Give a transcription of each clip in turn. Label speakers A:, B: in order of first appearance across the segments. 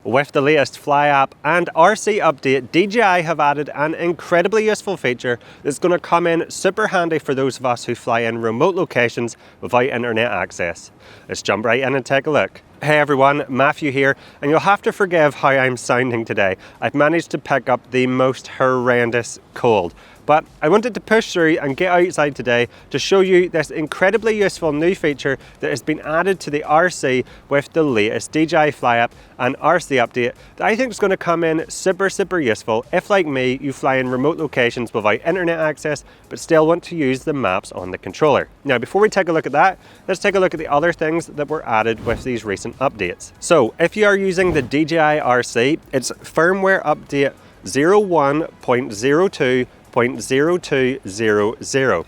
A: With the latest Fly app and RC update, DJI have added an incredibly useful feature that's going to come in super handy for those of us who fly in remote locations without internet access. Let's jump right in and take a look. Hey everyone, Matthew here, and you'll have to forgive how I'm sounding today. I've managed to pick up the most horrendous cold. But I wanted to push through and get outside today to show you this incredibly useful new feature that has been added to the RC with the latest DJI Fly app and RC update that I think is going to come in super useful if, like me, you fly in remote locations without internet access but still want to use the maps on the controller. Now before we take a look at that, let's take a look at the other things that were added with these recent updates. So if you are using the DJI RC, it's firmware update 01.02.0200.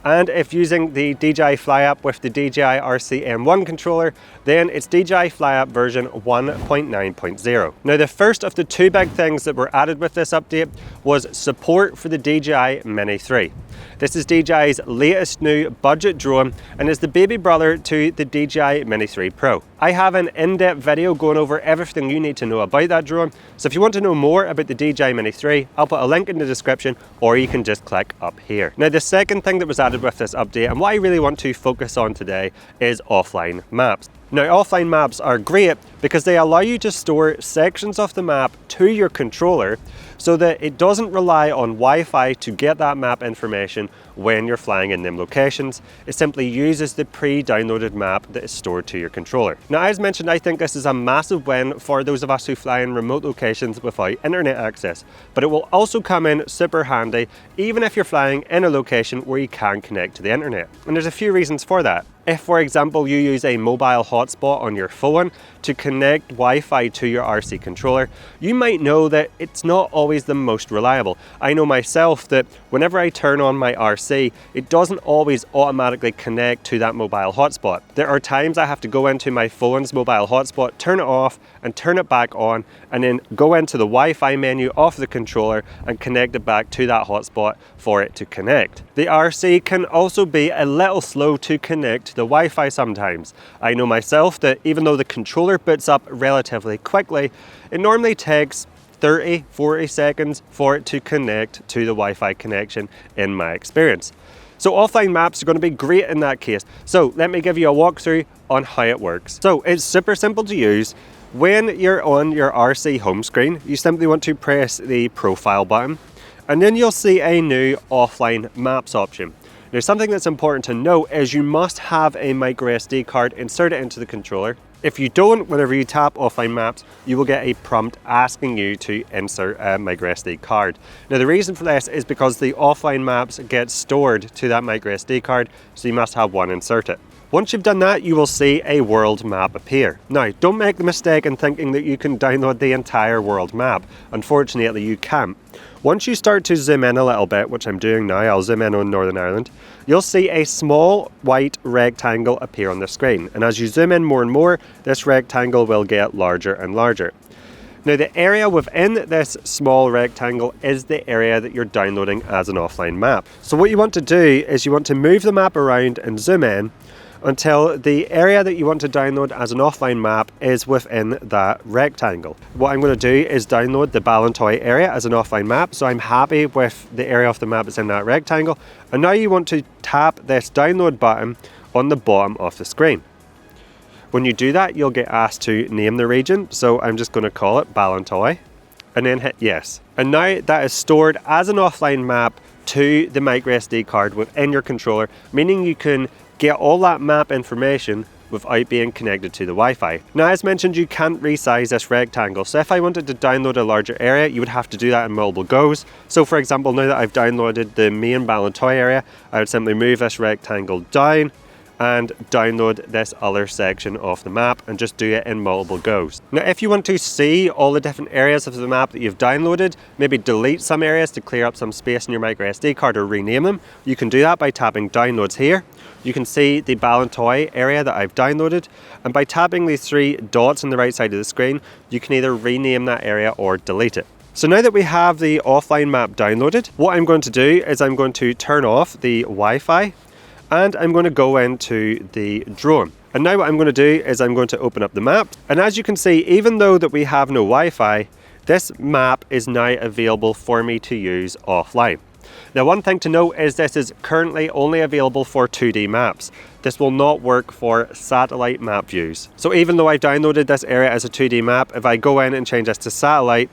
A: And if using the DJI Fly app with the DJI RC M1 controller, then it's DJI Fly app version 1.9.0. Now the first of the two big things that were added with this update was support for the DJI Mini 3. This is DJI's latest new budget drone and is the baby brother to the DJI Mini 3 Pro. I have an in-depth video going over everything you need to know about that drone, so if you want to know more about the DJI Mini 3, I'll put a link in the description or you can just click up here. Now the second thing that was added with this update, and what I really want to focus on today, is offline maps. Now offline maps are great because they allow you to store sections of the map to your controller so that it doesn't rely on Wi-Fi to get that map information when you're flying in them locations. It simply uses the pre-downloaded map that is stored to your controller. Now as mentioned, I think this is a massive win for those of us who fly in remote locations without internet access, but it will also come in super handy even if you're flying in a location where you can connect to the internet. And there's a few reasons for that. If, for example, you use a mobile hotspot on your phone to connect Wi-Fi to your RC controller, you might know that it's not always the most reliable. I know myself that whenever I turn on my RC, it doesn't always automatically connect to that mobile hotspot. There are times I have to go into my phone's mobile hotspot, turn it off and turn it back on, and then go into the Wi-Fi menu of the controller and connect it back to that hotspot for it to connect. The RC can also be a little slow to connect to the Wi-Fi sometimes. I know myself that even though the controller boots up relatively quickly, it normally takes 30-40 seconds for it to connect to the Wi-Fi connection in my experience. So offline maps are going to be great in that case. So let me give you a walkthrough on how it works. So it's super simple to use. When you're on your RC home screen, you simply want to press the profile button and then you'll see a new offline maps option. Now something that's important to note is you must have a micro SD card inserted into the controller. If you don't, whenever you tap offline maps, you will get a prompt asking you to insert a micro SD card. Now the reason for this is because the offline maps get stored to that micro SD card, so you must have one inserted. Once you've done that, you will see a world map appear. Now, don't make the mistake in thinking that you can download the entire world map. Unfortunately, you can't. Once you start to zoom in a little bit, which I'm doing now, I'll zoom in on Northern Ireland, you'll see a small white rectangle appear on the screen. And as you zoom in more and more, this rectangle will get larger and larger. Now the area within this small rectangle is the area that you're downloading as an offline map. So what you want to do is you want to move the map around and zoom in until the area that you want to download as an offline map is within that rectangle. What I'm going to do is download the Ballantoy area as an offline map, so I'm happy with the area of the map that's in that rectangle. And now you want to tap this download button on the bottom of the screen. When you do that, you'll get asked to name the region, so I'm just going to call it Ballantoy and then hit yes. And now that is stored as an offline map to the micro SD card within your controller, meaning you can get all that map information without being connected to the Wi-Fi. Now as mentioned, you can't resize this rectangle, so if I wanted to download a larger area, you would have to do that in multiple goes. So for example, now that I've downloaded the main Ballantoy area, I would simply move this rectangle down and download this other section of the map and just do it in multiple goes. Now if you want to see all the different areas of the map that you've downloaded, maybe delete some areas to clear up some space in your micro SD card or rename them, you can do that by tapping downloads here. You can see the Ballantoy area that I've downloaded, and by tapping these three dots on the right side of the screen, you can either rename that area or delete it. So now that we have the offline map downloaded, what I'm going to do is I'm going to turn off the Wi-Fi And I'm going to go into the drone. And now what I'm going to do is I'm going to open up the map. And as you can see, even though that we have no Wi-Fi, this map is now available for me to use offline. Now, one thing to note is this is currently only available for 2D maps. This will not work for satellite map views. So even though I've downloaded this area as a 2D map, if I go in and change this to satellite,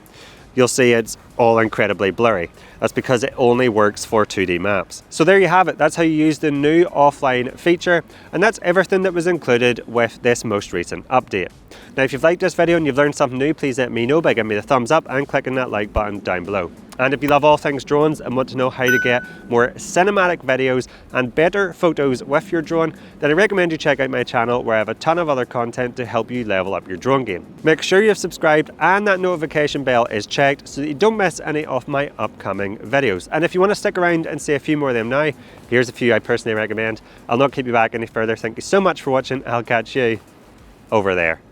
A: you'll see it's all incredibly blurry. That's because it only works for 2D maps. So there you have it. That's how you use the new offline feature. And that's everything that was included with this most recent update. Now, if you've liked this video and you've learned something new, please let me know by giving me the thumbs up and clicking that like button down below. And if you love all things drones and want to know how to get more cinematic videos and better photos with your drone, then I recommend you check out my channel where I have a ton of other content to help you level up your drone game. Make sure you've subscribed and that notification bell is checked so that you don't miss any of my upcoming videos. And if you want to stick around and see a few more of them now, here's a few I personally recommend. I'll not keep you back any further. Thank you so much for watching. I'll catch you over there.